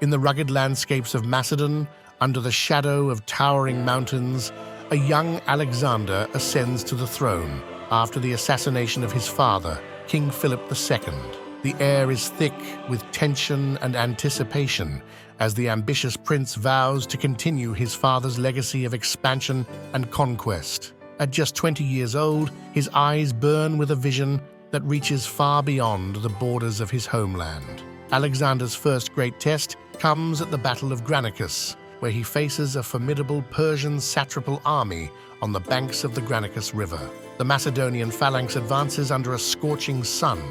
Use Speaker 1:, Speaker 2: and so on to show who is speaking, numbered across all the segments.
Speaker 1: In the rugged landscapes of Macedon, under the shadow of towering mountains, a young Alexander ascends to the throne after the assassination of his father, King Philip II. The air is thick with tension and anticipation as the ambitious prince vows to continue his father's legacy of expansion and conquest. At just 20 years old, his eyes burn with a vision that reaches far beyond the borders of his homeland. Alexander's first great test comes at the Battle of Granicus, where he faces a formidable Persian satrapal army on the banks of the Granicus River. The Macedonian phalanx advances under a scorching sun,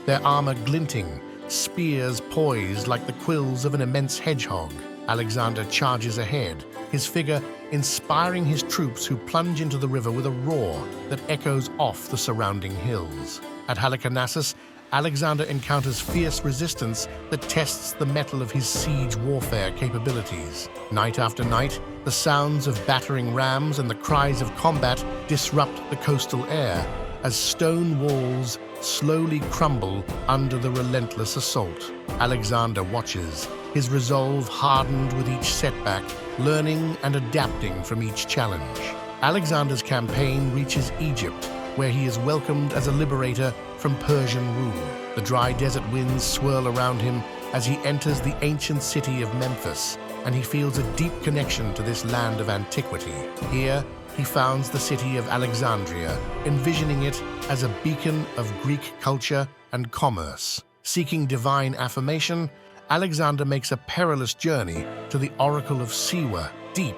Speaker 1: their armor glinting, spears poised like the quills of an immense hedgehog. Alexander charges ahead, his figure inspiring his troops who plunge into the river with a roar that echoes off the surrounding hills. At Halicarnassus, Alexander encounters fierce resistance that tests the mettle of his siege warfare capabilities. Night after night, the sounds of battering rams and the cries of combat disrupt the coastal air as stone walls slowly crumble under the relentless assault. Alexander watches, his resolve hardened with each setback, learning and adapting from each challenge. Alexander's campaign reaches Egypt, where he is welcomed as a liberator from Persian rule. The dry desert winds swirl around him as he enters the ancient city of Memphis, and he feels a deep connection to this land of antiquity. Here, he founds the city of Alexandria, envisioning it as a beacon of Greek culture and commerce. Seeking divine affirmation, Alexander makes a perilous journey to the Oracle of Siwa, deep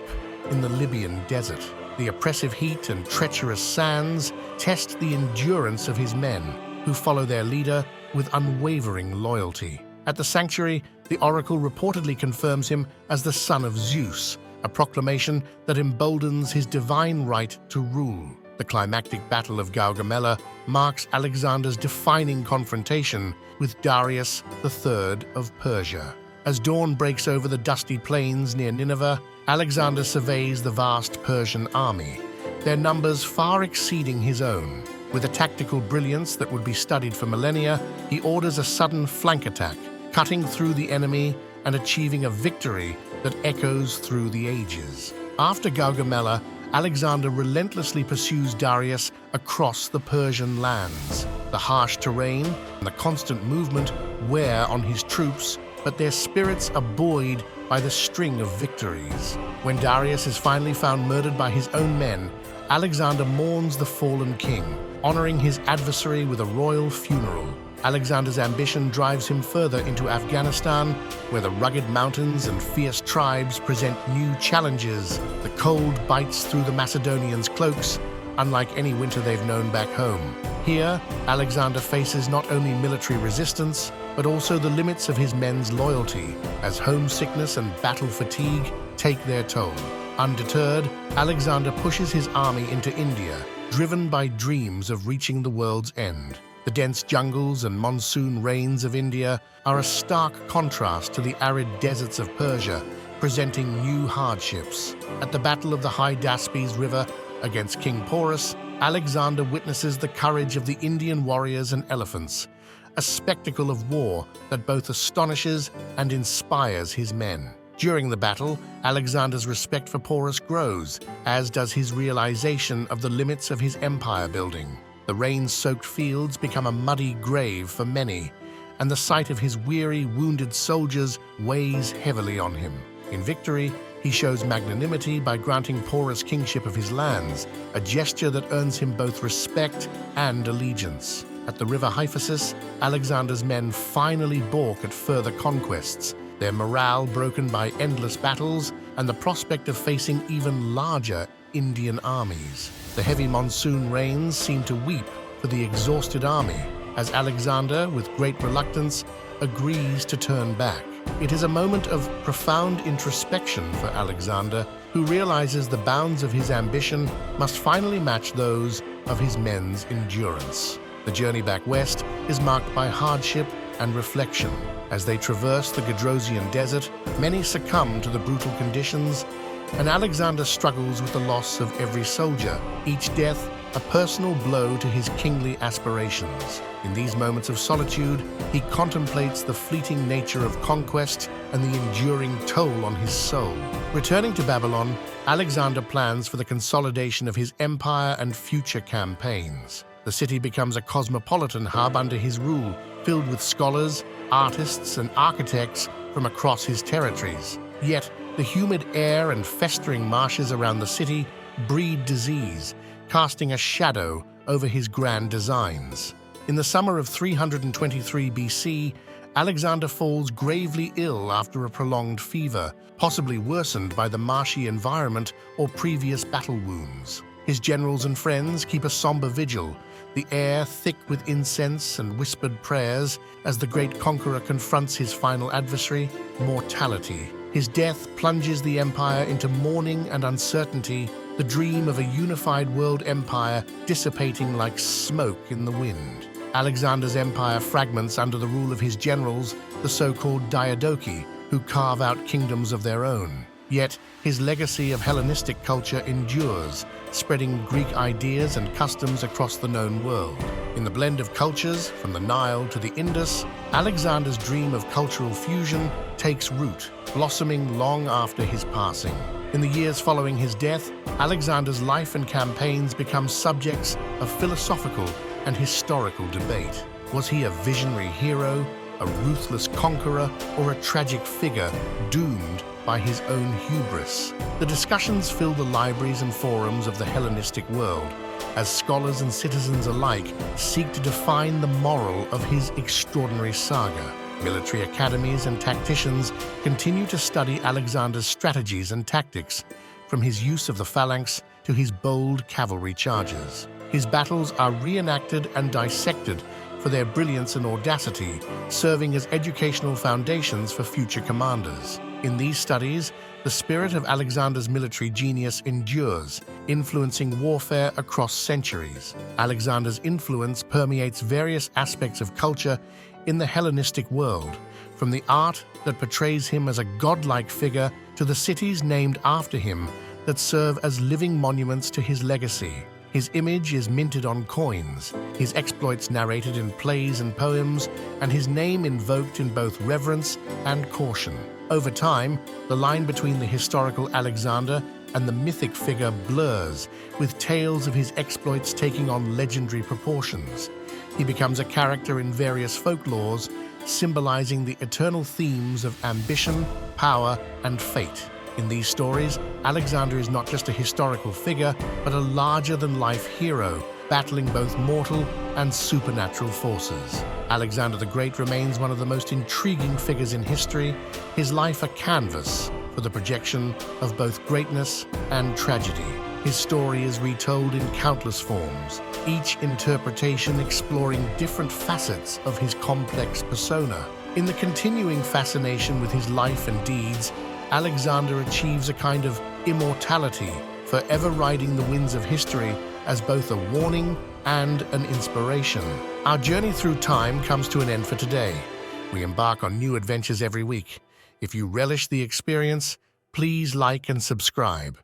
Speaker 1: in the Libyan desert. The oppressive heat and treacherous sands test the endurance of his men, who follow their leader with unwavering loyalty. At the sanctuary, the oracle reportedly confirms him as the son of Zeus, a proclamation that emboldens his divine right to rule. The climactic Battle of Gaugamela marks Alexander's defining confrontation with Darius III of Persia. As dawn breaks over the dusty plains near Nineveh, Alexander surveys the vast Persian army, their numbers far exceeding his own. With a tactical brilliance that would be studied for millennia, he orders a sudden flank attack, cutting through the enemy and achieving a victory that echoes through the ages. After Gaugamela, Alexander relentlessly pursues Darius across the Persian lands. The harsh terrain and the constant movement wear on his troops, but their spirits are buoyed by the string of victories. When Darius is finally found murdered by his own men, Alexander mourns the fallen king, honoring his adversary with a royal funeral. Alexander's ambition drives him further into Afghanistan, where the rugged mountains and fierce tribes present new challenges. The cold bites through the Macedonians' cloaks, unlike any winter they've known back home. Here, Alexander faces not only military resistance, but also the limits of his men's loyalty, as homesickness and battle fatigue take their toll. Undeterred, Alexander pushes his army into India, driven by dreams of reaching the world's end. The dense jungles and monsoon rains of India are a stark contrast to the arid deserts of Persia, presenting new hardships. At the Battle of the Hydaspes River against King Porus, Alexander witnesses the courage of the Indian warriors and elephants, a spectacle of war that both astonishes and inspires his men. During the battle, Alexander's respect for Porus grows, as does his realization of the limits of his empire building. The rain-soaked fields become a muddy grave for many, and the sight of his weary, wounded soldiers weighs heavily on him. In victory, he shows magnanimity by granting Porus kingship of his lands, a gesture that earns him both respect and allegiance. At the river Hyphasis, Alexander's men finally balk at further conquests, their morale broken by endless battles and the prospect of facing even larger Indian armies. The heavy monsoon rains seem to weep for the exhausted army, as Alexander, with great reluctance, agrees to turn back. It is a moment of profound introspection for Alexander, who realizes the bounds of his ambition must finally match those of his men's endurance. The journey back west is marked by hardship and reflection. As they traverse the Gedrosian desert, many succumb to the brutal conditions, and Alexander struggles with the loss of every soldier, each death a personal blow to his kingly aspirations. In these moments of solitude, he contemplates the fleeting nature of conquest and the enduring toll on his soul. Returning to Babylon, Alexander plans for the consolidation of his empire and future campaigns. The city becomes a cosmopolitan hub under his rule, filled with scholars, artists, and architects from across his territories. Yet, the humid air and festering marshes around the city breed disease, casting a shadow over his grand designs. In the summer of 323 BC, Alexander falls gravely ill after a prolonged fever, possibly worsened by the marshy environment or previous battle wounds. His generals and friends keep a somber vigil, the air thick with incense and whispered prayers as the great conqueror confronts his final adversary, mortality. His death plunges the empire into mourning and uncertainty, the dream of a unified world empire dissipating like smoke in the wind. Alexander's empire fragments under the rule of his generals, the so-called Diadochi, who carve out kingdoms of their own. Yet, his legacy of Hellenistic culture endures, spreading Greek ideas and customs across the known world. In the blend of cultures, from the Nile to the Indus, Alexander's dream of cultural fusion takes root, blossoming long after his passing. In the years following his death, Alexander's life and campaigns become subjects of philosophical and historical debate. Was he a visionary hero, a ruthless conqueror, or a tragic figure doomed by his own hubris? The discussions fill the libraries and forums of the Hellenistic world, as scholars and citizens alike seek to define the moral of his extraordinary saga. Military academies and tacticians continue to study Alexander's strategies and tactics, from his use of the phalanx to his bold cavalry charges. His battles are reenacted and dissected for their brilliance and audacity, serving as educational foundations for future commanders. In these studies, the spirit of Alexander's military genius endures, influencing warfare across centuries. Alexander's influence permeates various aspects of culture in the Hellenistic world, from the art that portrays him as a godlike figure to the cities named after him that serve as living monuments to his legacy. His image is minted on coins, his exploits narrated in plays and poems, and his name invoked in both reverence and caution. Over time, the line between the historical Alexander and the mythic figure blurs, with tales of his exploits taking on legendary proportions. He becomes a character in various folklores, symbolizing the eternal themes of ambition, power, and fate. In these stories, Alexander is not just a historical figure, but a larger-than-life hero, battling both mortal and supernatural forces. Alexander the Great remains one of the most intriguing figures in history, his life a canvas for the projection of both greatness and tragedy. His story is retold in countless forms, each interpretation exploring different facets of his complex persona. In the continuing fascination with his life and deeds, Alexander achieves a kind of immortality, forever riding the winds of history as both a warning and an inspiration. Our journey through time comes to an end for today. We embark on new adventures every week. If you relish the experience, please like and subscribe.